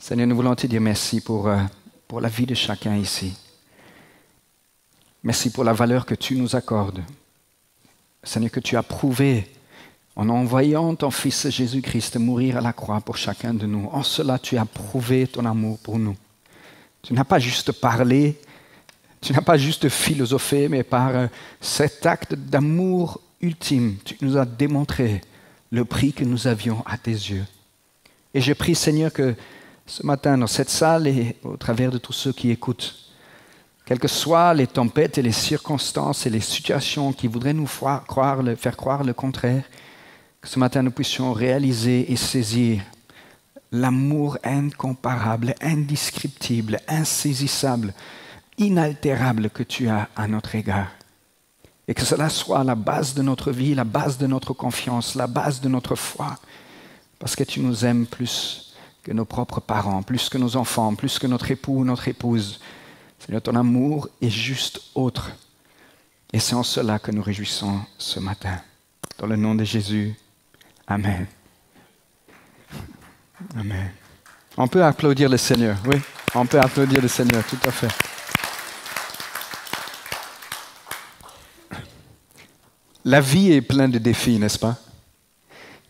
Seigneur, nous voulons te dire merci pour la vie de chacun ici. Merci pour la valeur que tu nous accordes. Seigneur, que tu as prouvé en envoyant ton Fils Jésus-Christ mourir à la croix pour chacun de nous. En cela, tu as prouvé ton amour pour nous. Tu n'as pas juste parlé, tu n'as pas juste philosophé, mais par cet acte d'amour ultime, tu nous as démontré le prix que nous avions à tes yeux. Et je prie, Seigneur, que ce matin, dans cette salle et au travers de tous ceux qui écoutent, quelles que soient les tempêtes et les circonstances et les situations qui voudraient nous faire croire le contraire, que ce matin nous puissions réaliser et saisir l'amour incomparable, indescriptible, insaisissable, inaltérable que tu as à notre égard. Et que cela soit la base de notre vie, la base de notre confiance, la base de notre foi, parce que tu nous aimes plus que nos propres parents, plus que nos enfants, plus que notre époux ou notre épouse. Seigneur, ton amour est juste autre. Et c'est en cela que nous réjouissons ce matin. Dans le nom de Jésus, Amen. Amen. On peut applaudir le Seigneur, oui. On peut applaudir le Seigneur, tout à fait. La vie est pleine de défis, n'est-ce pas?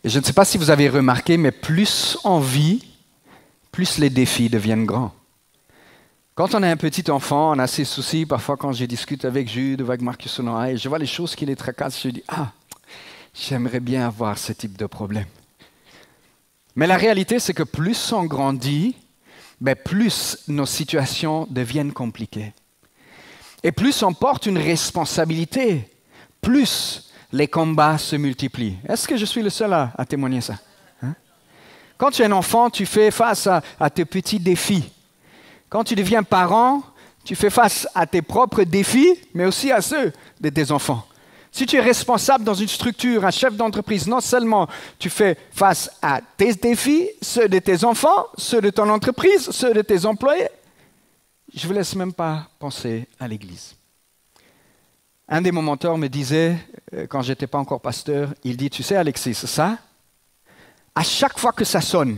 Et je ne sais pas si vous avez remarqué, mais plus on vit, plus les défis deviennent grands. Quand on est un petit enfant, on a ses soucis. Parfois, quand je discute avec Jude ou avec Marcus Onoa, et je vois les choses qui les tracassent, je dis « Ah, j'aimerais bien avoir ce type de problème. » Mais la réalité, c'est que plus on grandit, plus nos situations deviennent compliquées. Et plus on porte une responsabilité, plus les combats se multiplient. Est-ce que je suis le seul à témoigner ça? Quand tu es un enfant, tu fais face à tes petits défis. Quand tu deviens parent, tu fais face à tes propres défis, mais aussi à ceux de tes enfants. Si tu es responsable dans une structure, un chef d'entreprise, non seulement tu fais face à tes défis, ceux de tes enfants, ceux de ton entreprise, ceux de tes employés, je ne vous laisse même pas penser à l'Église. Un de mes mentors me disait, quand je n'étais pas encore pasteur, il dit, tu sais Alexis, ça, à chaque fois que ça sonne,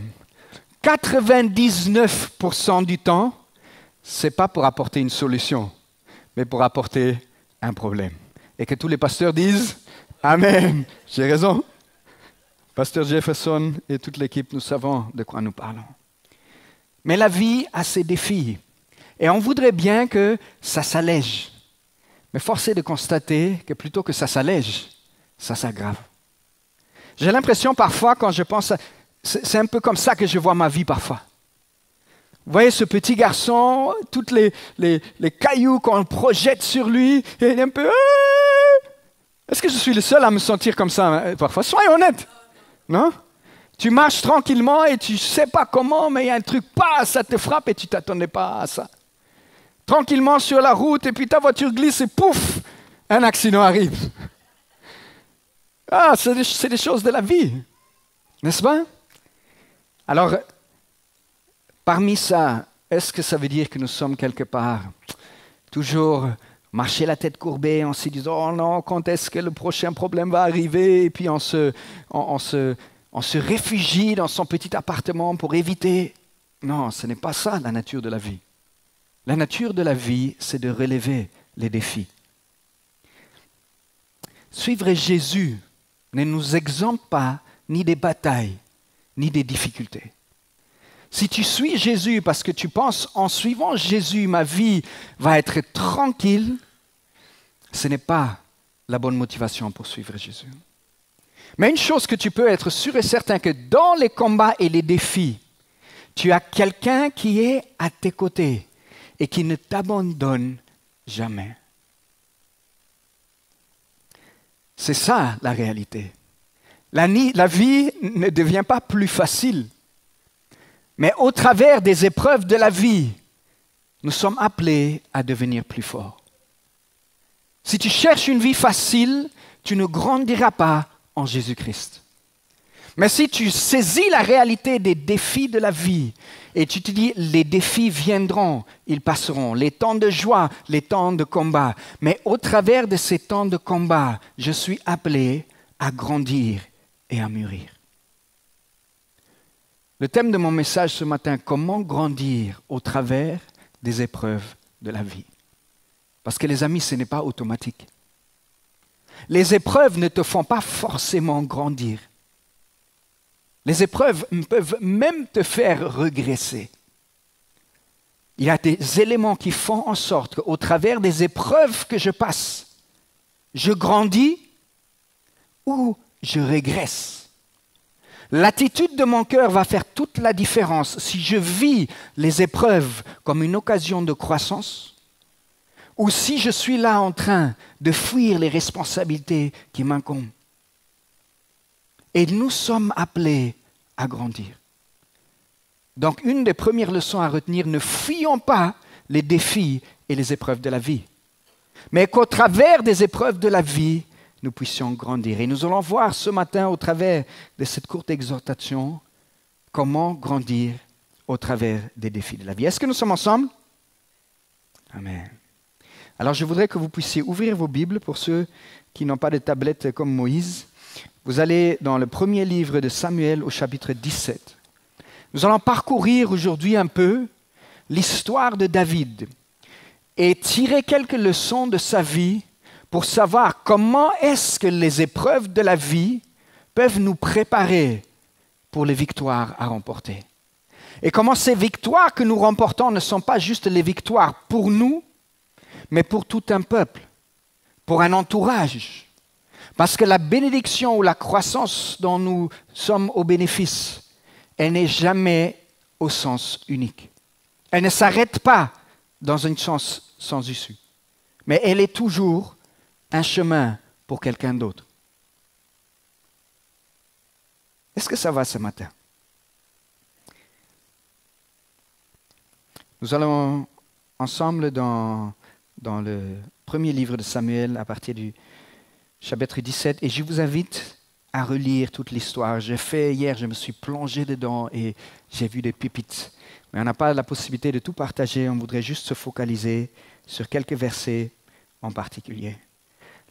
99% du temps, ce n'est pas pour apporter une solution, mais pour apporter un problème. Et que tous les pasteurs disent « Amen ». J'ai raison. Pasteur Jefferson et toute l'équipe, nous savons de quoi nous parlons. Mais la vie a ses défis. Et on voudrait bien que ça s'allège. Mais force est de constater que plutôt que ça s'allège, ça s'aggrave. J'ai l'impression parfois, quand je pense, c'est un peu comme ça que je vois ma vie parfois. Vous voyez ce petit garçon, tous les cailloux qu'on projette sur lui, et il est un peu... Est-ce que je suis le seul à me sentir comme ça parfois? Soyons honnêtes, non? Tu marches tranquillement et tu ne sais pas comment, mais il y a un truc, ça te frappe et tu ne t'attendais pas à ça. Tranquillement sur la route, et puis ta voiture glisse et pouf, un accident arrive. C'est des choses de la vie, n'est-ce pas? Alors, parmi ça, est-ce que ça veut dire que nous sommes quelque part toujours marcher la tête courbée en se disant « Oh non, quand est-ce que le prochain problème va arriver ?» Et puis on se réfugie dans son petit appartement pour éviter. Non, ce n'est pas ça la nature de la vie. La nature de la vie, c'est de relever les défis. Suivre Jésus ne nous exempte pas ni des batailles, ni des difficultés. Si tu suis Jésus parce que tu penses en suivant Jésus, ma vie va être tranquille, ce n'est pas la bonne motivation pour suivre Jésus. Mais une chose que tu peux être sûr et certain, que dans les combats et les défis, tu as quelqu'un qui est à tes côtés et qui ne t'abandonne jamais. C'est ça la réalité. La vie ne devient pas plus facile. Mais au travers des épreuves de la vie, nous sommes appelés à devenir plus forts. Si tu cherches une vie facile, tu ne grandiras pas en Jésus-Christ. Mais si tu saisis la réalité des défis de la vie et tu te dis, les défis viendront, ils passeront, les temps de joie, les temps de combat. Mais au travers de ces temps de combat, je suis appelé à grandir et à mûrir. Le thème de mon message ce matin, comment grandir au travers des épreuves de la vie. Parce que les amis, ce n'est pas automatique. Les épreuves ne te font pas forcément grandir. Les épreuves peuvent même te faire régresser. Il y a des éléments qui font en sorte qu'au travers des épreuves que je passe, je grandis ou je régresse. L'attitude de mon cœur va faire toute la différence si je vis les épreuves comme une occasion de croissance ou si je suis là en train de fuir les responsabilités qui m'incombent. Et nous sommes appelés à grandir. Donc, une des premières leçons à retenir, ne fuyons pas les défis et les épreuves de la vie, mais qu'au travers des épreuves de la vie, nous puissions grandir. Et nous allons voir ce matin, au travers de cette courte exhortation, comment grandir au travers des défis de la vie. Est-ce que nous sommes ensemble? Amen. Alors, je voudrais que vous puissiez ouvrir vos Bibles pour ceux qui n'ont pas de tablette comme Moïse. Vous allez dans le premier livre de Samuel au chapitre 17. Nous allons parcourir aujourd'hui un peu l'histoire de David et tirer quelques leçons de sa vie pour savoir comment est-ce que les épreuves de la vie peuvent nous préparer pour les victoires à remporter. Et comment ces victoires que nous remportons ne sont pas juste les victoires pour nous, mais pour tout un peuple, pour un entourage. Parce que la bénédiction ou la croissance dont nous sommes au bénéfice, elle n'est jamais au sens unique. Elle ne s'arrête pas dans un sens sans issue, mais elle est toujours un chemin pour quelqu'un d'autre. Est-ce que ça va ce matin? Nous allons ensemble dans le premier livre de Samuel à partir du chapitre 17 et je vous invite à relire toute l'histoire. Hier, je me suis plongé dedans et j'ai vu des pépites. Mais on n'a pas la possibilité de tout partager, on voudrait juste se focaliser sur quelques versets en particulier.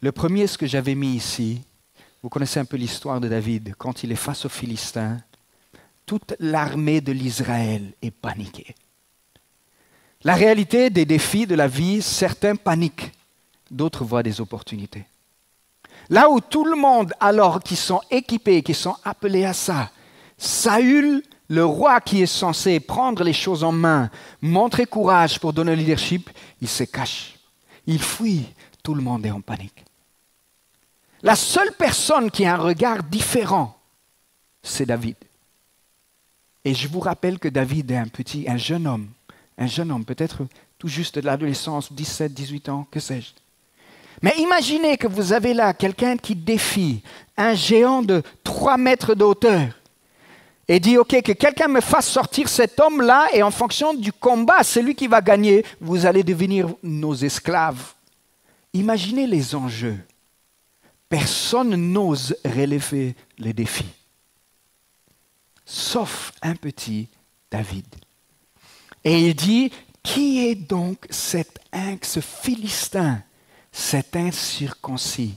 Le premier, ce que j'avais mis ici, vous connaissez un peu l'histoire de David. Quand il est face aux Philistins, toute l'armée de l'Israël est paniquée. La réalité des défis de la vie, certains paniquent, d'autres voient des opportunités. Là où tout le monde, alors qui sont équipés, qui sont appelés à ça, Saül, le roi qui est censé prendre les choses en main, montrer courage pour donner le leadership, il se cache. Il fuit, tout le monde est en panique. La seule personne qui a un regard différent, c'est David. Et je vous rappelle que David est un jeune homme, peut-être tout juste de l'adolescence, 17, 18 ans, que sais-je. Mais imaginez que vous avez là quelqu'un qui défie un géant de 3 mètres de hauteur et dit, OK, que quelqu'un me fasse sortir cet homme-là et en fonction du combat, c'est lui qui va gagner, vous allez devenir nos esclaves. Imaginez les enjeux. Personne n'ose relever les défis, sauf un petit David. Et il dit, qui est donc ce Philistin, cet incirconcis,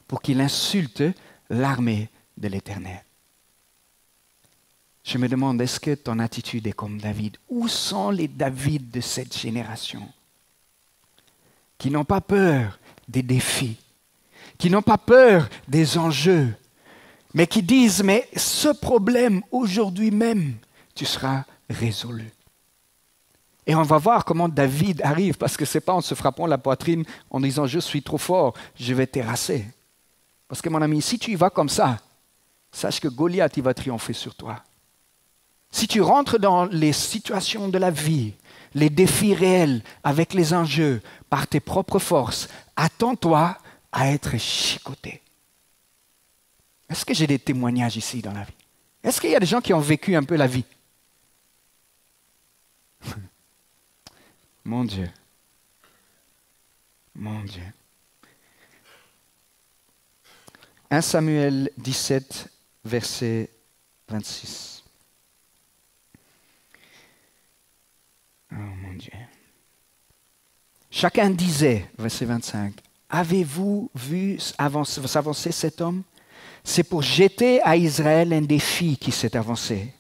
pour qu'il insulte l'armée de l'Éternel? Je me demande, est-ce que ton attitude est comme David? Où sont les David de cette génération qui n'ont pas peur des défis, qui n'ont pas peur des enjeux, mais qui disent, mais ce problème, aujourd'hui même, tu seras résolu. Et on va voir comment David arrive, parce que ce n'est pas en se frappant la poitrine, en disant, je suis trop fort, je vais terrasser. Parce que mon ami, si tu y vas comme ça, sache que Goliath, il va triompher sur toi. Si tu rentres dans les situations de la vie, les défis réels, avec les enjeux, par tes propres forces, attends-toi à être chicoté. Est-ce que j'ai des témoignages ici dans la vie? Est-ce qu'il y a des gens qui ont vécu un peu la vie? Mon Dieu. Mon Dieu. 1 Samuel 17, verset 26. Oh mon Dieu. Chacun disait, verset 25, avez-vous vu s'avancer cet homme? C'est pour jeter à Israël un défi qui s'est avancé.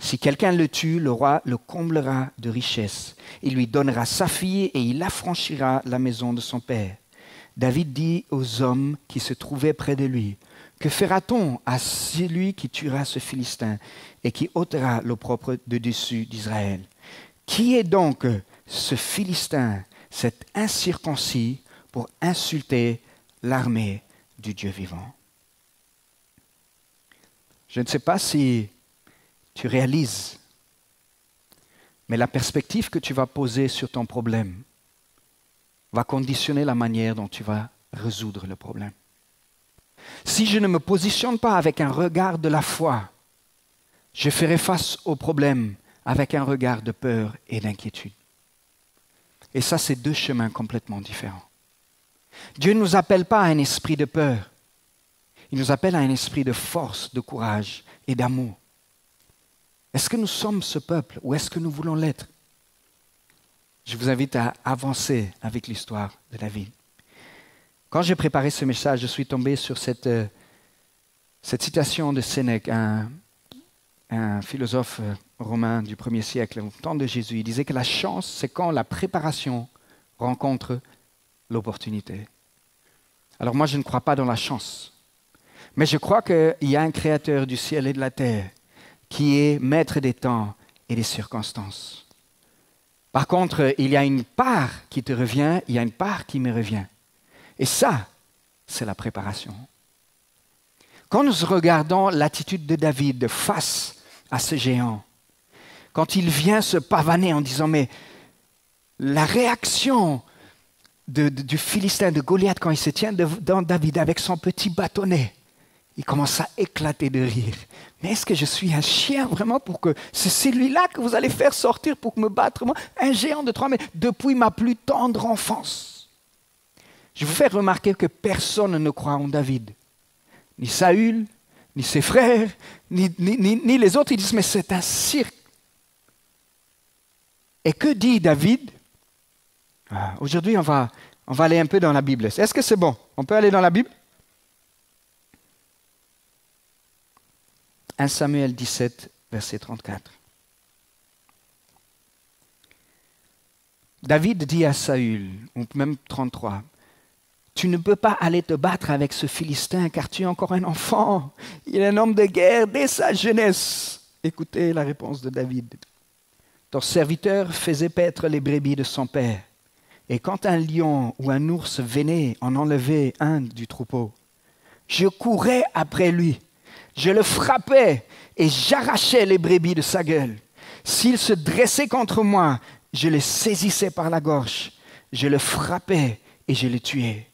Si quelqu'un le tue, le roi le comblera de richesses. Il lui donnera sa fille et il affranchira la maison de son père. David dit aux hommes qui se trouvaient près de lui, « Que fera-t-on à celui qui tuera ce Philistin et qui ôtera l'opprobre de dessus d'Israël? Qui est donc ce Philistin, cet incirconcis, pour insulter l'armée du Dieu vivant ?» Je ne sais pas si tu réalises, mais la perspective que tu vas poser sur ton problème va conditionner la manière dont tu vas résoudre le problème. Si je ne me positionne pas avec un regard de la foi, je ferai face au problème avec un regard de peur et d'inquiétude. Et ça, c'est deux chemins complètement différents. Dieu ne nous appelle pas à un esprit de peur. Il nous appelle à un esprit de force, de courage et d'amour. Est-ce que nous sommes ce peuple ou est-ce que nous voulons l'être? Je vous invite à avancer avec l'histoire de David. Quand j'ai préparé ce message, je suis tombé sur cette citation de Sénèque, un philosophe romain du 1er siècle, au temps de Jésus. Il disait que la chance, c'est quand la préparation rencontre l'opportunité. Alors moi, je ne crois pas dans la chance, mais je crois qu'il y a un créateur du ciel et de la terre qui est maître des temps et des circonstances. Par contre, il y a une part qui te revient, il y a une part qui me revient. Et ça, c'est la préparation. Quand nous regardons l'attitude de David face à ce géant, quand il vient se pavaner en disant, mais la réaction du Philistin, de Goliath, quand il se tient devant David avec son petit bâtonnet, il commence à éclater de rire. Mais est-ce que je suis un chien vraiment pour que c'est celui-là que vous allez faire sortir pour me battre, moi, un géant de 3 mètres, depuis ma plus tendre enfance? Je vous fais remarquer que personne ne croit en David. Ni Saül, ni ses frères, ni les autres. Ils disent, mais c'est un cirque. Et que dit David? Aujourd'hui, on va aller un peu dans la Bible. Est-ce que c'est bon? On peut aller dans la Bible? 1 Samuel 17, verset 34. David dit à Saül, ou même 33, « Tu ne peux pas aller te battre avec ce Philistin car tu es encore un enfant. Il est un homme de guerre dès sa jeunesse. » Écoutez la réponse de David. « Ton serviteur faisait paître les brebis de son père. Et quand un lion ou un ours venait en enlever un du troupeau, je courais après lui. Je le frappais et j'arrachais les brebis de sa gueule. S'il se dressait contre moi, je le saisissais par la gorge. Je le frappais et je le tuais.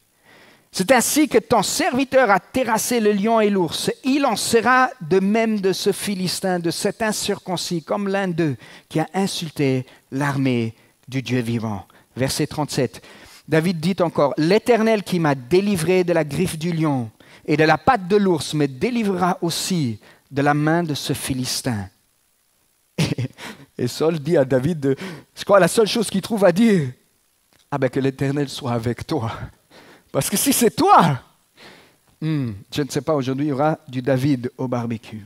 C'est ainsi que ton serviteur a terrassé le lion et l'ours. Il en sera de même de ce Philistin, de cet incirconcis, comme l'un d'eux qui a insulté l'armée du Dieu vivant. » Verset 37. David dit encore, « L'Éternel qui m'a délivré de la griffe du lion et de la patte de l'ours me délivrera aussi de la main de ce Philistin. » Et Saul dit à David, je crois la seule chose qu'il trouve à dire, « Ah ben que l'Éternel soit avec toi. » Parce que si c'est toi, je ne sais pas, aujourd'hui il y aura du David au barbecue.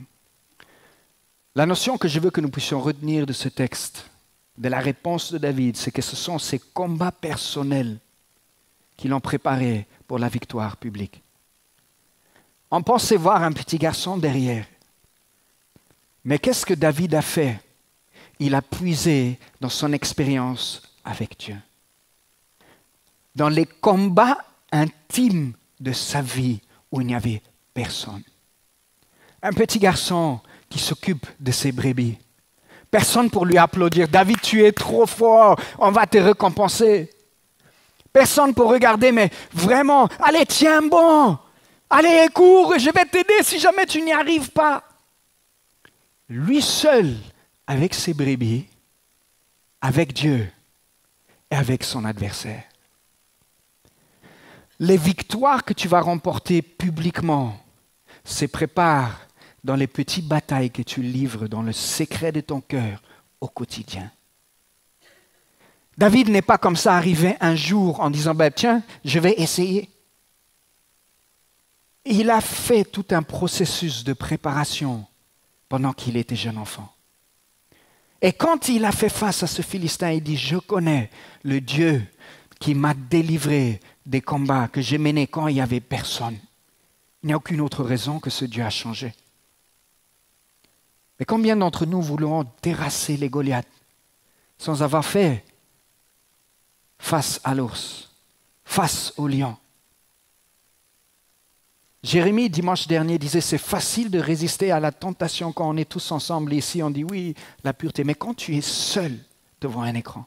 La notion que je veux que nous puissions retenir de ce texte, de la réponse de David, c'est que ce sont ses combats personnels qui l'ont préparé pour la victoire publique. On pensait voir un petit garçon derrière. Mais qu'est-ce que David a fait? Il a puisé dans son expérience avec Dieu. Dans les combats intimes de sa vie où il n'y avait personne. Un petit garçon qui s'occupe de ses brebis. Personne pour lui applaudir. David, tu es trop fort, on va te récompenser. Personne pour regarder, mais vraiment, allez, tiens bon. Allez, cours, je vais t'aider si jamais tu n'y arrives pas. Lui seul, avec ses brebis, avec Dieu et avec son adversaire. Les victoires que tu vas remporter publiquement se préparent dans les petites batailles que tu livres dans le secret de ton cœur au quotidien. David n'est pas comme ça arrivé un jour en disant « Tiens, je vais essayer ». Il a fait tout un processus de préparation pendant qu'il était jeune enfant. Et quand il a fait face à ce Philistin, il dit, je connais le Dieu qui m'a délivré des combats que j'ai menés quand il n'y avait personne. Il n'y a aucune autre raison que ce Dieu a changé. Mais combien d'entre nous voulons terrasser les Goliaths sans avoir fait face à l'ours, face au lion? Jérémie, dimanche dernier, disait, c'est facile de résister à la tentation quand on est tous ensemble. Ici, on dit, oui, la pureté. Mais quand tu es seul devant un écran,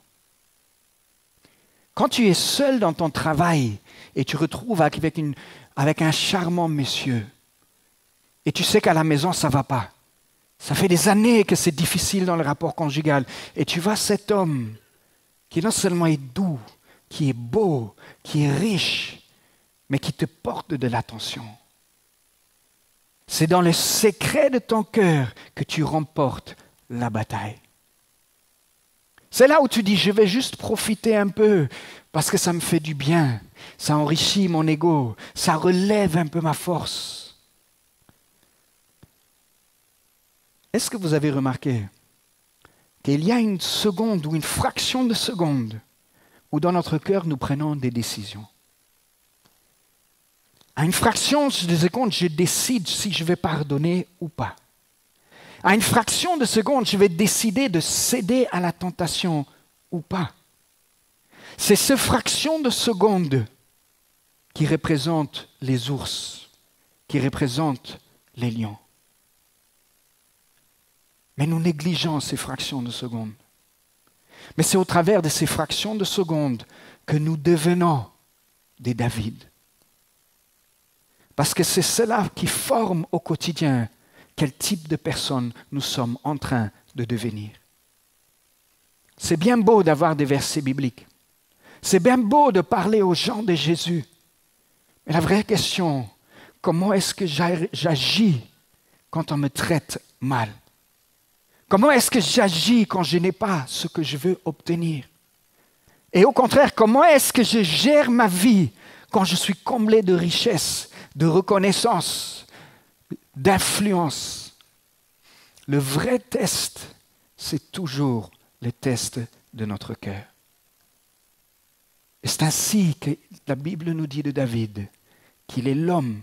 quand tu es seul dans ton travail et tu retrouves avec un charmant monsieur, et tu sais qu'à la maison, ça ne va pas. Ça fait des années que c'est difficile dans le rapport conjugal. Et tu vois cet homme qui non seulement est doux, qui est beau, qui est riche, mais qui te porte de l'attention. C'est dans le secret de ton cœur que tu remportes la bataille. C'est là où tu dis, je vais juste profiter un peu parce que ça me fait du bien, ça enrichit mon ego, ça relève un peu ma force. Est-ce que vous avez remarqué qu'il y a une seconde ou une fraction de seconde où dans notre cœur nous prenons des décisions? À une fraction de seconde, je décide si je vais pardonner ou pas. À une fraction de seconde, je vais décider de céder à la tentation ou pas. C'est cette fraction de seconde qui représente les ours, qui représente les lions. Mais nous négligeons ces fractions de seconde. Mais c'est au travers de ces fractions de seconde que nous devenons des David. Parce que c'est cela qui forme au quotidien quel type de personne nous sommes en train de devenir. C'est bien beau d'avoir des versets bibliques. C'est bien beau de parler aux gens de Jésus. Mais la vraie question, comment est-ce que j'agis quand on me traite mal? Comment est-ce que j'agis quand je n'ai pas ce que je veux obtenir? Et au contraire, comment est-ce que je gère ma vie quand je suis comblé de richesses, de reconnaissance, d'influence? Le vrai test, c'est toujours le test de notre cœur. Et c'est ainsi que la Bible nous dit de David qu'il est l'homme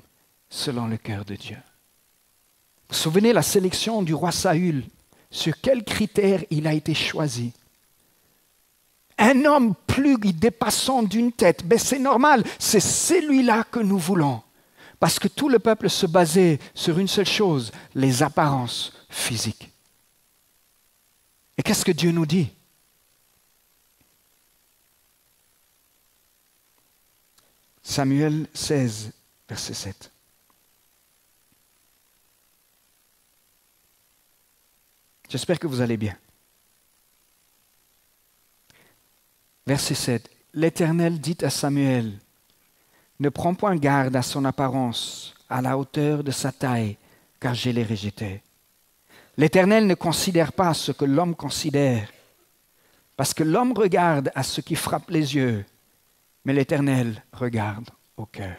selon le cœur de Dieu. Vous vous souvenez la sélection du roi Saül? Sur quels critères il a été choisi? Un homme plus dépassant d'une tête, ben c'est normal, c'est celui-là que nous voulons. Parce que tout le peuple se basait sur une seule chose, les apparences physiques. Et qu'est-ce que Dieu nous dit? Samuel 16, verset 7. J'espère que vous allez bien. Verset 7. L'Éternel dit à Samuel, ne prends point garde à son apparence, à la hauteur de sa taille, car je l'ai rejeté. L'Éternel ne considère pas ce que l'homme considère, parce que l'homme regarde à ce qui frappe les yeux, mais l'Éternel regarde au cœur.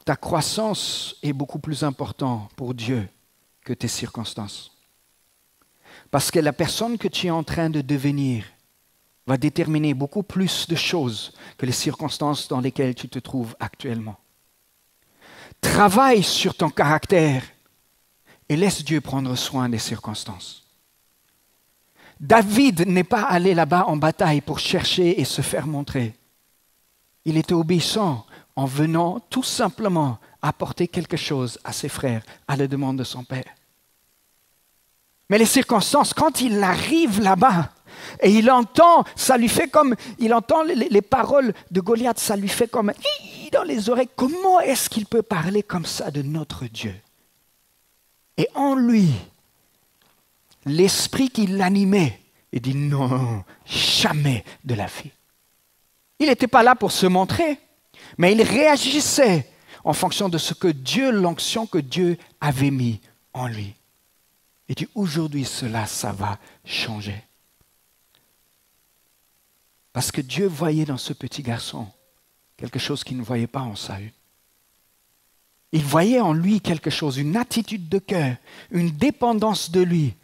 Ta croissance est beaucoup plus importante pour Dieu que tes circonstances. Parce que la personne que tu es en train de devenir va déterminer beaucoup plus de choses que les circonstances dans lesquelles tu te trouves actuellement. Travaille sur ton caractère et laisse Dieu prendre soin des circonstances. David n'est pas allé là-bas en bataille pour chercher et se faire montrer. Il était obéissant en venant tout simplement apporter quelque chose à ses frères à la demande de son père. Mais les circonstances, quand il arrive là-bas et il entend, ça lui fait comme, il entend les paroles de Goliath, ça lui fait comme dans les oreilles. Comment est-ce qu'il peut parler comme ça de notre Dieu? Et en lui, l'esprit qui l'animait, il dit non, jamais de la vie. Il n'était pas là pour se montrer, mais il réagissait en fonction de ce que Dieu, l'onction que Dieu avait mis en lui. Et dit aujourd'hui cela, ça va changer. Parce que Dieu voyait dans ce petit garçon quelque chose qu'il ne voyait pas en Saül. Il voyait en lui quelque chose, une attitude de cœur, une dépendance de lui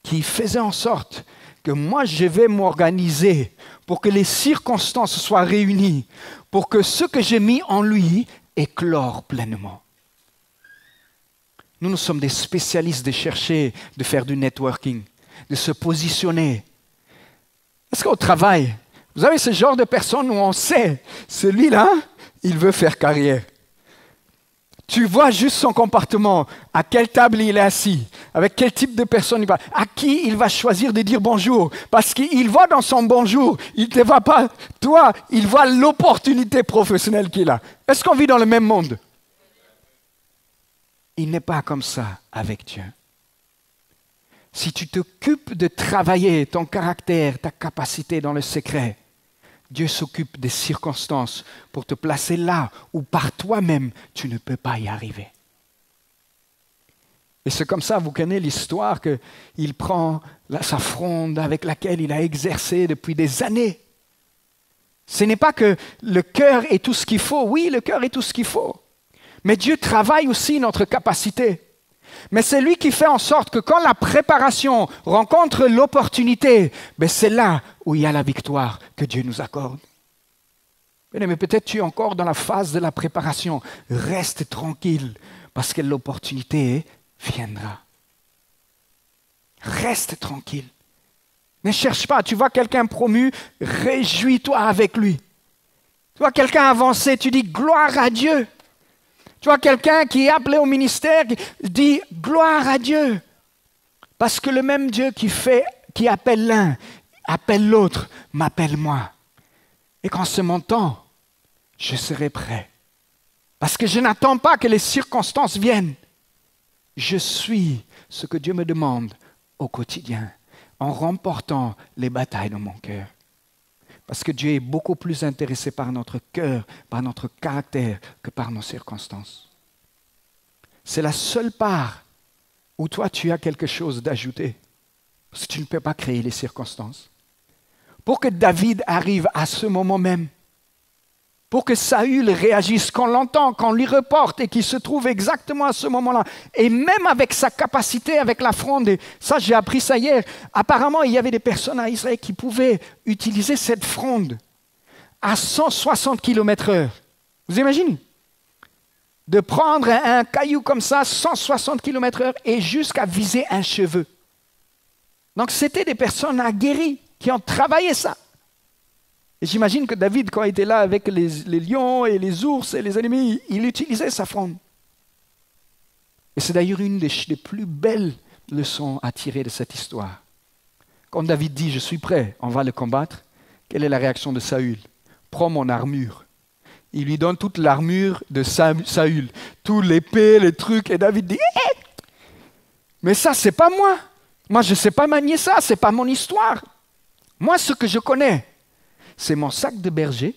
qui faisait en sorte que moi je vais m'organiser pour que les circonstances soient réunies, pour que ce que j'ai mis en lui éclore pleinement. Nous sommes des spécialistes de chercher, de faire du networking, de se positionner. Est-ce qu'au travail, vous avez ce genre de personnes où on sait, celui-là, il veut faire carrière. Tu vois juste son comportement, à quelle table il est assis, avec quel type de personne il va, à qui il va choisir de dire bonjour. Parce qu'il voit dans son bonjour, il ne te voit pas, toi, il voit l'opportunité professionnelle qu'il a. Est-ce qu'on vit dans le même monde? Il n'est pas comme ça avec Dieu. Si tu t'occupes de travailler ton caractère, ta capacité dans le secret, Dieu s'occupe des circonstances pour te placer là où par toi-même, tu ne peux pas y arriver. Et c'est comme ça, vous connaissez l'histoire, qu'il prend sa fronde avec laquelle il a exercé depuis des années. Ce n'est pas que le cœur est tout ce qu'il faut. Oui, le cœur est tout ce qu'il faut. Mais Dieu travaille aussi notre capacité. Mais c'est lui qui fait en sorte que quand la préparation rencontre l'opportunité, c'est là où il y a la victoire que Dieu nous accorde. Mais peut-être tu es encore dans la phase de la préparation. Reste tranquille parce que l'opportunité viendra. Reste tranquille. Ne cherche pas. Tu vois quelqu'un promu, réjouis-toi avec lui. Tu vois quelqu'un avancé, tu dis gloire à Dieu. Tu vois quelqu'un qui est appelé au ministère, qui dit gloire à Dieu. Parce que le même Dieu qui appelle l'un, appelle l'autre, m'appelle moi. Et qu'en ce moment, je serai prêt. Parce que je n'attends pas que les circonstances viennent. Je suis ce que Dieu me demande au quotidien, en remportant les batailles dans mon cœur. Parce que Dieu est beaucoup plus intéressé par notre cœur, par notre caractère, que par nos circonstances. C'est la seule part où toi, tu as quelque chose d'ajouter. Parce que tu ne peux pas créer les circonstances. Pour que David arrive à ce moment même, pour que Saül réagisse, qu'on l'entend, qu'on lui reporte et qu'il se trouve exactement à ce moment-là. Et même avec sa capacité, avec la fronde, et ça j'ai appris ça hier, apparemment il y avait des personnes à Israël qui pouvaient utiliser cette fronde à 160 km/h. Vous imaginez? De prendre un caillou comme ça, 160 km/h et jusqu'à viser un cheveu. Donc c'était des personnes aguerries qui ont travaillé ça. Et j'imagine que David, quand il était là avec les lions et les ours et les ennemis, il utilisait sa fronde. Et c'est d'ailleurs une des plus belles leçons à tirer de cette histoire. Quand David dit « Je suis prêt, on va le combattre », quelle est la réaction de Saül? « Prends mon armure ». Il lui donne toute l'armure de Saül, tout l'épée, les trucs, et David dit « Mais ça, c'est pas moi. Moi, je ne sais pas manier ça, c'est pas mon histoire. Moi, ce que je connais, c'est mon sac de berger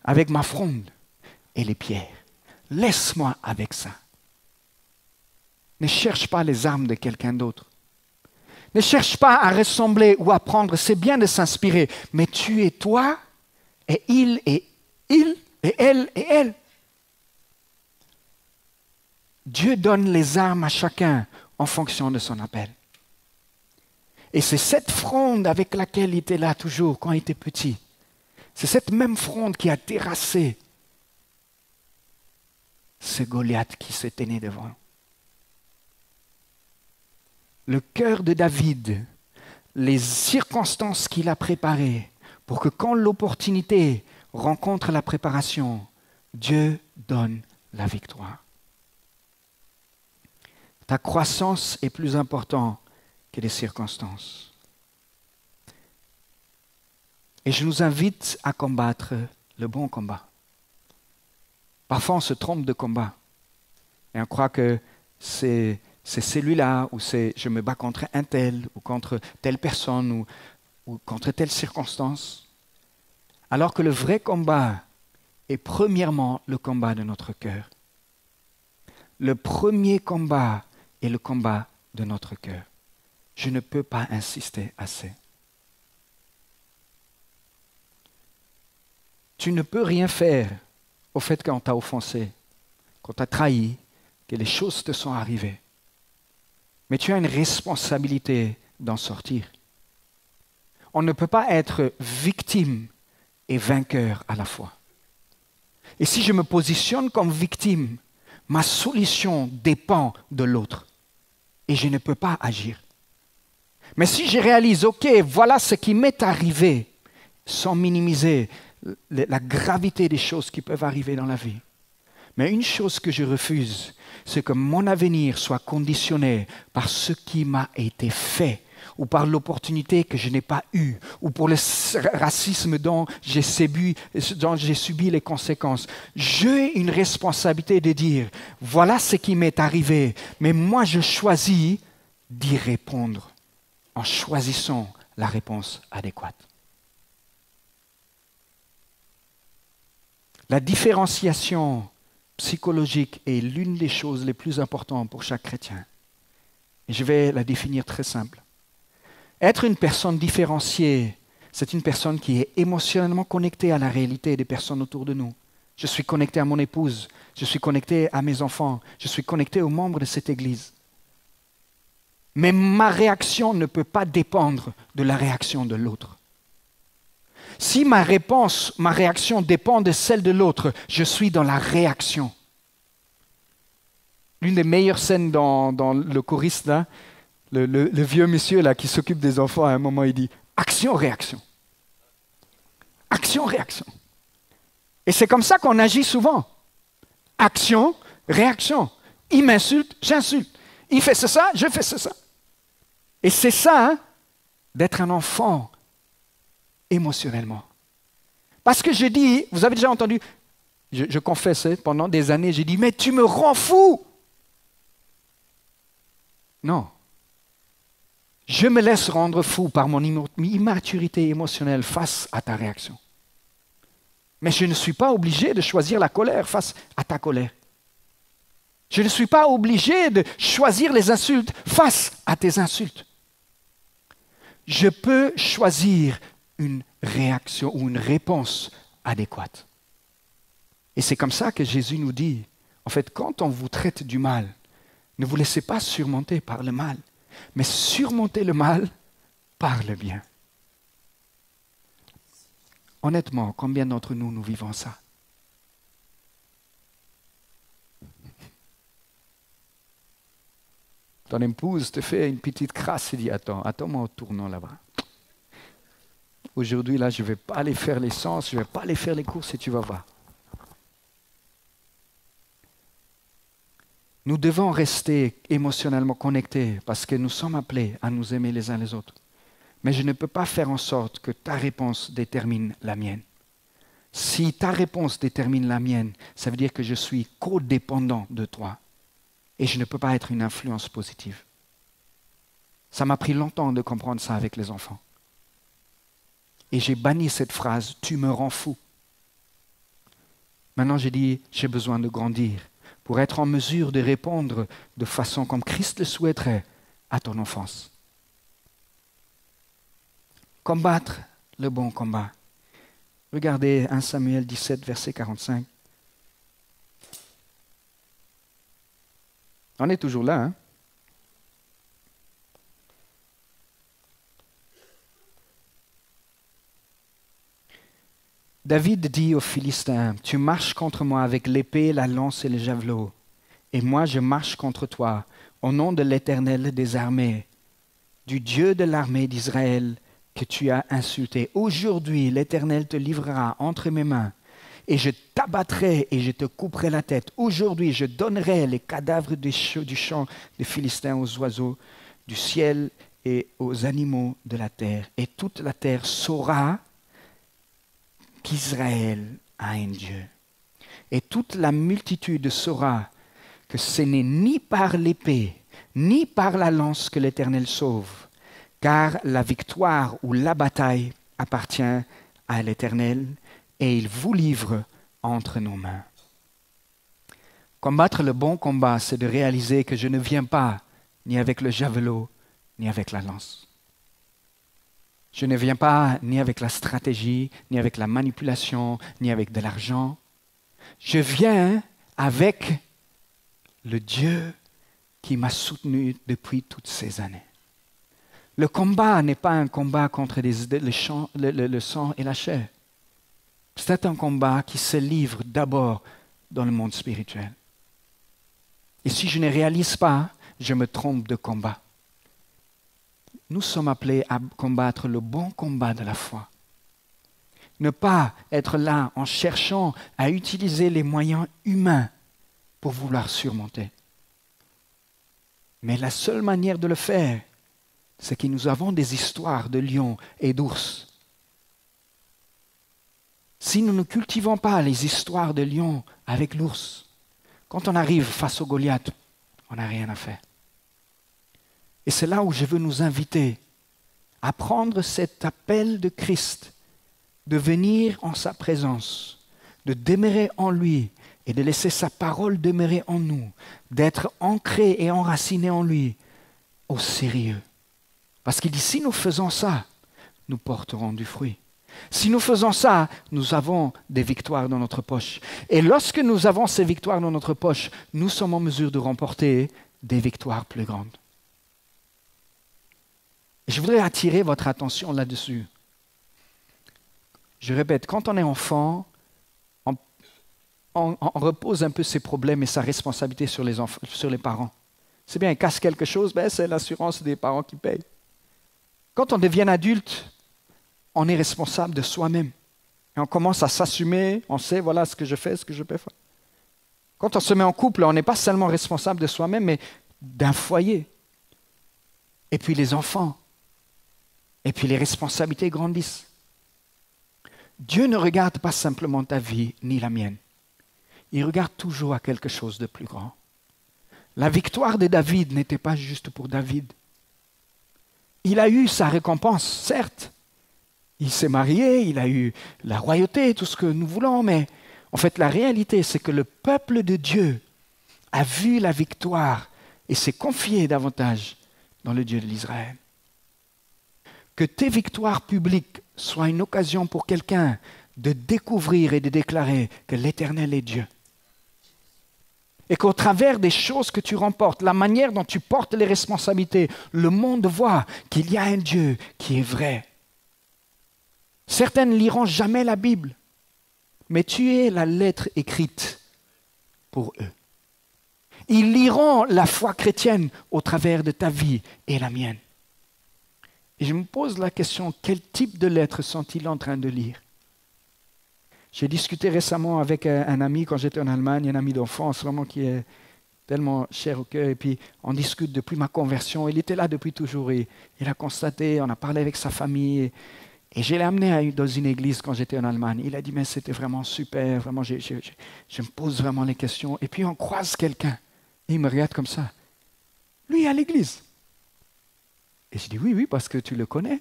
avec ma fronde et les pierres. Laisse-moi avec ça. » Ne cherche pas les armes de quelqu'un d'autre. Ne cherche pas à ressembler ou à prendre. C'est bien de s'inspirer, mais tu es toi et il et elle et elle. Dieu donne les armes à chacun en fonction de son appel. Et c'est cette fronde avec laquelle il était là toujours quand il était petit. C'est cette même fronde qui a terrassé ce Goliath qui s'est tenu devant. Le cœur de David, les circonstances qu'il a préparées pour que quand l'opportunité rencontre la préparation, Dieu donne la victoire. Ta croissance est plus importante que les circonstances. Et je nous invite à combattre le bon combat. Parfois, on se trompe de combat. Et on croit que c'est celui-là, ou c'est je me bats contre un tel, ou contre telle personne, ou contre telle circonstance. Alors que le vrai combat est premièrement le combat de notre cœur. Le premier combat est le combat de notre cœur. Je ne peux pas insister assez. Tu ne peux rien faire au fait qu'on t'a offensé. qu'on t'a trahi, que les choses te sont arrivées. Mais tu as une responsabilité d'en sortir. On ne peut pas être victime et vainqueur à la fois. Et si je me positionne comme victime, ma solution dépend de l'autre. Et je ne peux pas agir. Mais si je réalise, ok, voilà ce qui m'est arrivé, sans minimiser la gravité des choses qui peuvent arriver dans la vie. Mais une chose que je refuse, c'est que mon avenir soit conditionné par ce qui m'a été fait, ou par l'opportunité que je n'ai pas eue, ou pour le racisme dont j'ai subi les conséquences. J'ai une responsabilité de dire, voilà ce qui m'est arrivé, mais moi je choisis d'y répondre en choisissant la réponse adéquate. La différenciation psychologique est l'une des choses les plus importantes pour chaque chrétien. Et je vais la définir très simple. Être une personne différenciée, c'est une personne qui est émotionnellement connectée à la réalité des personnes autour de nous. Je suis connecté à mon épouse, je suis connecté à mes enfants, je suis connecté aux membres de cette église. Mais ma réaction ne peut pas dépendre de la réaction de l'autre. Si ma réaction dépend de celle de l'autre, je suis dans la réaction. L'une des meilleures scènes dans le choriste, là, le vieux monsieur là, qui s'occupe des enfants, à un moment, il dit « action-réaction ». Action-réaction. Et c'est comme ça qu'on agit souvent. Action, réaction. Il m'insulte, j'insulte. Il fait ça, je fais ça. Et c'est ça, d'être un enfant émotionnellement. Parce que je dis, vous avez déjà entendu, je confessais pendant des années, j'ai dit, mais tu me rends fou. Non. Je me laisse rendre fou par mon immaturité émotionnelle face à ta réaction. Mais je ne suis pas obligé de choisir la colère face à ta colère. Je ne suis pas obligé de choisir les insultes face à tes insultes. Je peux choisir une réaction ou une réponse adéquate. Et c'est comme ça que Jésus nous dit, en fait, quand on vous traite du mal, ne vous laissez pas surmonter par le mal, mais surmontez le mal par le bien. Honnêtement, combien d'entre nous, nous vivons ça? Ton épouse te fait une petite crasse et dit, attends-moi au tournant là-bas. Aujourd'hui, là, je ne vais pas aller faire l'essence, je ne vais pas aller faire les courses et tu vas voir. Nous devons rester émotionnellement connectés parce que nous sommes appelés à nous aimer les uns les autres. Mais je ne peux pas faire en sorte que ta réponse détermine la mienne. Si ta réponse détermine la mienne, ça veut dire que je suis codépendant de toi. Et je ne peux pas être une influence positive. Ça m'a pris longtemps de comprendre ça avec les enfants. Et j'ai banni cette phrase « tu me rends fou ». Maintenant, j'ai dit « j'ai besoin de grandir pour être en mesure de répondre de façon comme Christ le souhaiterait à ton enfance. » Combattre le bon combat. Regardez 1 Samuel 17, verset 45. On est toujours là, hein? David dit aux Philistins, « Tu marches contre moi avec l'épée, la lance et le javelot, et moi je marche contre toi au nom de l'Éternel des armées, du Dieu de l'armée d'Israël que tu as insulté. Aujourd'hui, l'Éternel te livrera entre mes mains, et je t'abattrai et je te couperai la tête. Aujourd'hui, je donnerai les cadavres du champ des Philistins aux oiseaux du ciel et aux animaux de la terre. Et toute la terre saura qu'Israël a un Dieu. Et toute la multitude saura que ce n'est ni par l'épée, ni par la lance que l'Éternel sauve, car la victoire ou la bataille appartient à l'Éternel, et il vous livre entre nos mains. Combattre le bon combat, c'est de réaliser que je ne viens pas ni avec le javelot, ni avec la lance. Je ne viens pas ni avec la stratégie, ni avec la manipulation, ni avec de l'argent. Je viens avec le Dieu qui m'a soutenu depuis toutes ces années. Le combat n'est pas un combat contre le sang et la chair. C'est un combat qui se livre d'abord dans le monde spirituel. Et si je ne réalise pas, je me trompe de combat. Nous sommes appelés à combattre le bon combat de la foi. Ne pas être là en cherchant à utiliser les moyens humains pour vouloir surmonter. Mais la seule manière de le faire, c'est que nous avons des histoires de lions et d'ours. Si nous ne cultivons pas les histoires de lions avec l'ours, quand on arrive face au Goliath, on n'a rien à faire. Et c'est là où je veux nous inviter à prendre cet appel de Christ, de venir en sa présence, de demeurer en lui et de laisser sa parole demeurer en nous, d'être ancrés et enracinés en lui au sérieux. Parce qu'il dit, si nous faisons ça, nous porterons du fruit. Si nous faisons ça, nous avons des victoires dans notre poche. Et lorsque nous avons ces victoires dans notre poche, nous sommes en mesure de remporter des victoires plus grandes. Et je voudrais attirer votre attention là-dessus. Je répète, quand on est enfant, on repose un peu ses problèmes et sa responsabilité sur les parents. C'est bien, ils cassent quelque chose, c'est l'assurance des parents qui payent. Quand on devient adulte, on est responsable de soi-même. Et on commence à s'assumer, on sait, voilà ce que je fais, ce que je peux faire. Quand on se met en couple, on n'est pas seulement responsable de soi-même, mais d'un foyer. Et puis les enfants. Et puis les responsabilités grandissent. Dieu ne regarde pas simplement ta vie, ni la mienne. Il regarde toujours à quelque chose de plus grand. La victoire de David n'était pas juste pour David. Il a eu sa récompense, certes. Il s'est marié, il a eu la royauté, tout ce que nous voulons, mais en fait la réalité c'est que le peuple de Dieu a vu la victoire et s'est confié davantage dans le Dieu de l'Israël. Que tes victoires publiques soient une occasion pour quelqu'un de découvrir et de déclarer que l'Éternel est Dieu. Et qu'au travers des choses que tu remportes, la manière dont tu portes les responsabilités, le monde voit qu'il y a un Dieu qui est vrai. Certains ne liront jamais la Bible, mais tu es la lettre écrite pour eux. Ils liront la foi chrétienne au travers de ta vie et la mienne. Et je me pose la question, quel type de lettres sont-ils en train de lire? J'ai discuté récemment avec un ami quand j'étais en Allemagne, un ami d'enfance vraiment qui est tellement cher au cœur. Et puis on discute depuis ma conversion. Il était là depuis toujours et il a constaté, on a parlé avec sa famille. Et je l'ai amené dans une église quand j'étais en Allemagne. Il a dit, mais c'était vraiment super, vraiment, je me pose vraiment les questions. Et puis on croise quelqu'un et il me regarde comme ça. Lui est à l'église. Et je dis, oui, parce que tu le connais.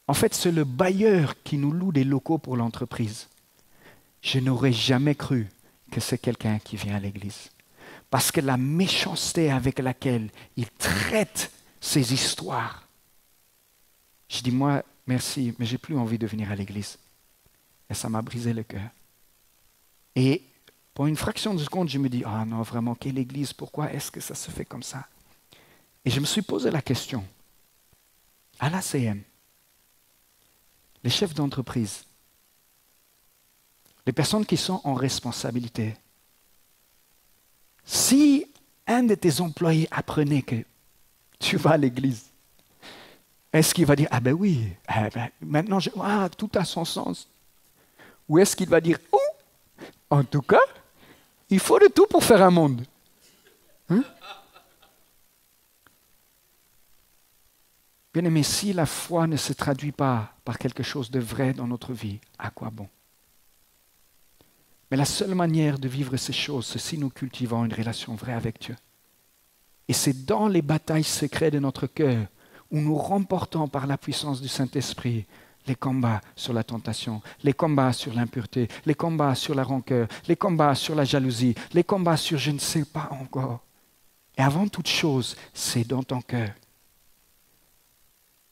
En fait, c'est le bailleur qui nous loue des locaux pour l'entreprise. Je n'aurais jamais cru que c'est quelqu'un qui vient à l'église. Parce que la méchanceté avec laquelle il traite ces histoires. Je dis, moi, merci, mais j'ai plus envie de venir à l'église. Et ça m'a brisé le cœur. Et pour une fraction de seconde, je me dis, ah non, vraiment, quelle église? Pourquoi est-ce que ça se fait comme ça? Et je me suis posé la question. À l'ACM, les chefs d'entreprise, les personnes qui sont en responsabilité, si un de tes employés apprenait que tu vas à l'église, est-ce qu'il va dire, ah ben oui, maintenant tout a son sens? Ou est-ce qu'il va dire, oh, en tout cas, il faut de tout pour faire un monde. Hein? Bien aimé, si la foi ne se traduit pas par quelque chose de vrai dans notre vie, à quoi bon? Mais la seule manière de vivre ces choses, c'est si nous cultivons une relation vraie avec Dieu. Et c'est dans les batailles secrètes de notre cœur où nous remportons par la puissance du Saint-Esprit les combats sur la tentation, les combats sur l'impureté, les combats sur la rancœur, les combats sur la jalousie, les combats sur je ne sais pas encore. Et avant toute chose, c'est dans ton cœur.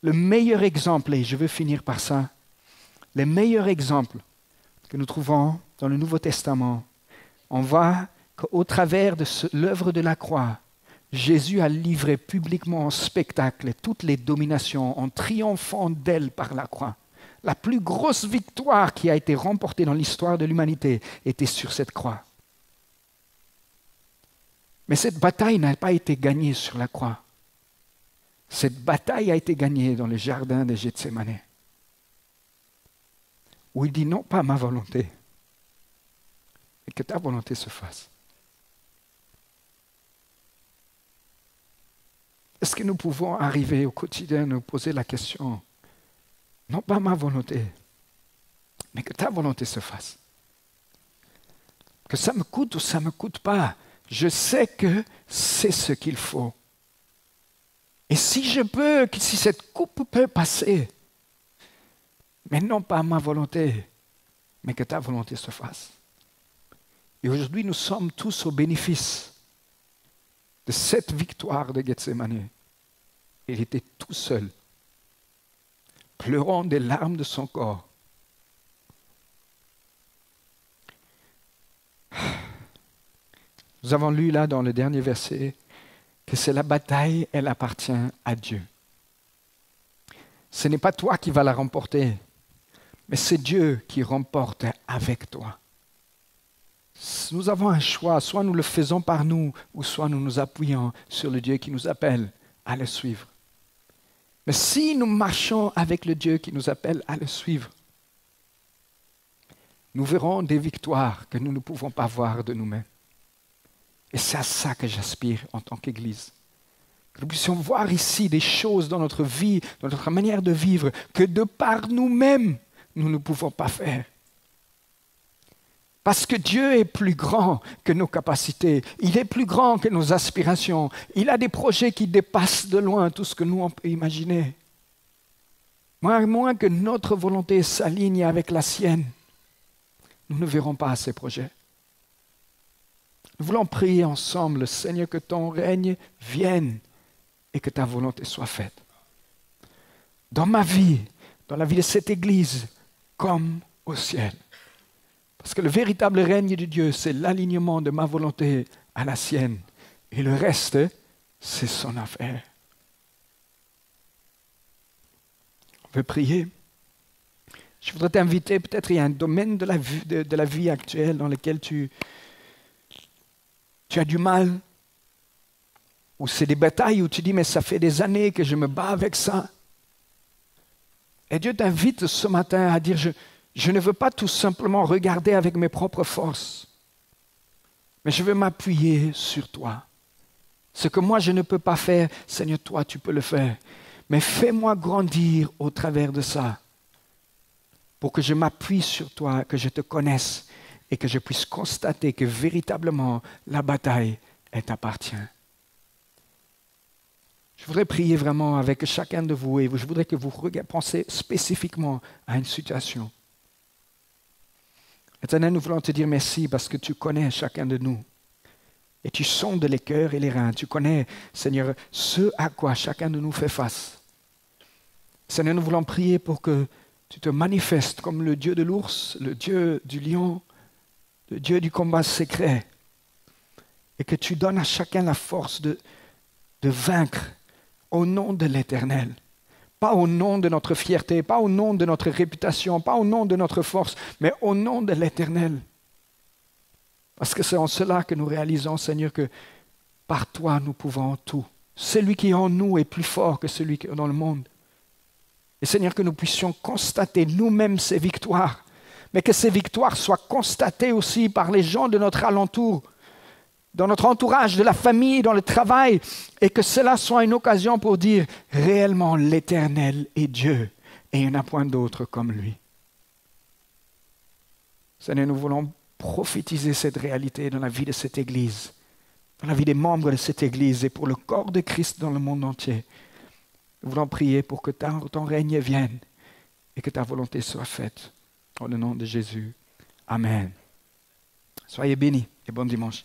Le meilleur exemple, et je veux finir par ça, le meilleur exemple que nous trouvons dans le Nouveau Testament, on voit qu'au travers de l'œuvre de la croix, Jésus a livré publiquement en spectacle toutes les dominations en triomphant d'elles par la croix. La plus grosse victoire qui a été remportée dans l'histoire de l'humanité était sur cette croix. Mais cette bataille n'a pas été gagnée sur la croix. Cette bataille a été gagnée dans le jardin de Gethsémane, où il dit non pas ma volonté, mais que ta volonté se fasse. Est-ce que nous pouvons arriver au quotidien et nous poser la question, non pas ma volonté, mais que ta volonté se fasse? Que ça me coûte ou ça ne me coûte pas, je sais que c'est ce qu'il faut. Et si je peux, si cette coupe peut passer, mais non pas ma volonté, mais que ta volonté se fasse. Et aujourd'hui, nous sommes tous au bénéfice de cette victoire de Gethsémane. Il était tout seul, pleurant des larmes de son corps. Nous avons lu là dans le dernier verset que c'est la bataille, elle appartient à Dieu. Ce n'est pas toi qui vas la remporter, mais c'est Dieu qui remporte avec toi. Nous avons un choix, soit nous le faisons par nous, ou soit nous nous appuyons sur le Dieu qui nous appelle à le suivre. Mais si nous marchons avec le Dieu qui nous appelle à le suivre, nous verrons des victoires que nous ne pouvons pas voir de nous-mêmes. Et c'est à ça que j'aspire en tant qu'Église. Que nous puissions voir ici des choses dans notre vie, dans notre manière de vivre, que de par nous-mêmes, nous ne pouvons pas faire. Parce que Dieu est plus grand que nos capacités, il est plus grand que nos aspirations, il a des projets qui dépassent de loin tout ce que nous on peut imaginer. Moins que notre volonté s'aligne avec la sienne, nous ne verrons pas ces projets. Nous voulons prier ensemble, Seigneur, que ton règne vienne et que ta volonté soit faite. Dans ma vie, dans la vie de cette Église, comme au ciel. Parce que le véritable règne de Dieu, c'est l'alignement de ma volonté à la sienne. Et le reste, c'est son affaire. On veut prier. Je voudrais t'inviter, peut-être il y a un domaine de la vie actuelle dans lequel tu as du mal, ou c'est des batailles où tu dis, mais ça fait des années que je me bats avec ça. Et Dieu t'invite ce matin à dire, je ne veux pas tout simplement regarder avec mes propres forces, mais je veux m'appuyer sur toi. Ce que moi je ne peux pas faire, Seigneur, toi tu peux le faire. Mais fais-moi grandir au travers de ça, pour que je m'appuie sur toi, que je te connaisse, et que je puisse constater que véritablement la bataille, elle t'appartient. Je voudrais prier vraiment avec chacun de vous et je voudrais que vous pensiez spécifiquement à une situation. Éternel, nous voulons te dire merci parce que tu connais chacun de nous. Et tu sondes les cœurs et les reins. Tu connais, Seigneur, ce à quoi chacun de nous fait face. Seigneur, nous voulons prier pour que tu te manifestes comme le Dieu de l'ours, le Dieu du lion, le Dieu du combat secret, et que tu donnes à chacun la force de vaincre au nom de l'Éternel. Pas au nom de notre fierté, pas au nom de notre réputation, pas au nom de notre force, mais au nom de l'Éternel. Parce que c'est en cela que nous réalisons, Seigneur, que par toi nous pouvons tout. Celui qui est en nous est plus fort que celui qui est dans le monde. Et Seigneur, que nous puissions constater nous-mêmes ces victoires, mais que ces victoires soient constatées aussi par les gens de notre alentour, dans notre entourage, de la famille, dans le travail, et que cela soit une occasion pour dire réellement l'Éternel est Dieu, et il n'y en a point d'autre comme lui. Seigneur, nous voulons prophétiser cette réalité dans la vie de cette Église, dans la vie des membres de cette Église et pour le corps de Christ dans le monde entier. Nous voulons prier pour que ton règne vienne et que ta volonté soit faite. Au nom de Jésus. Amen. Soyez bénis et bon dimanche.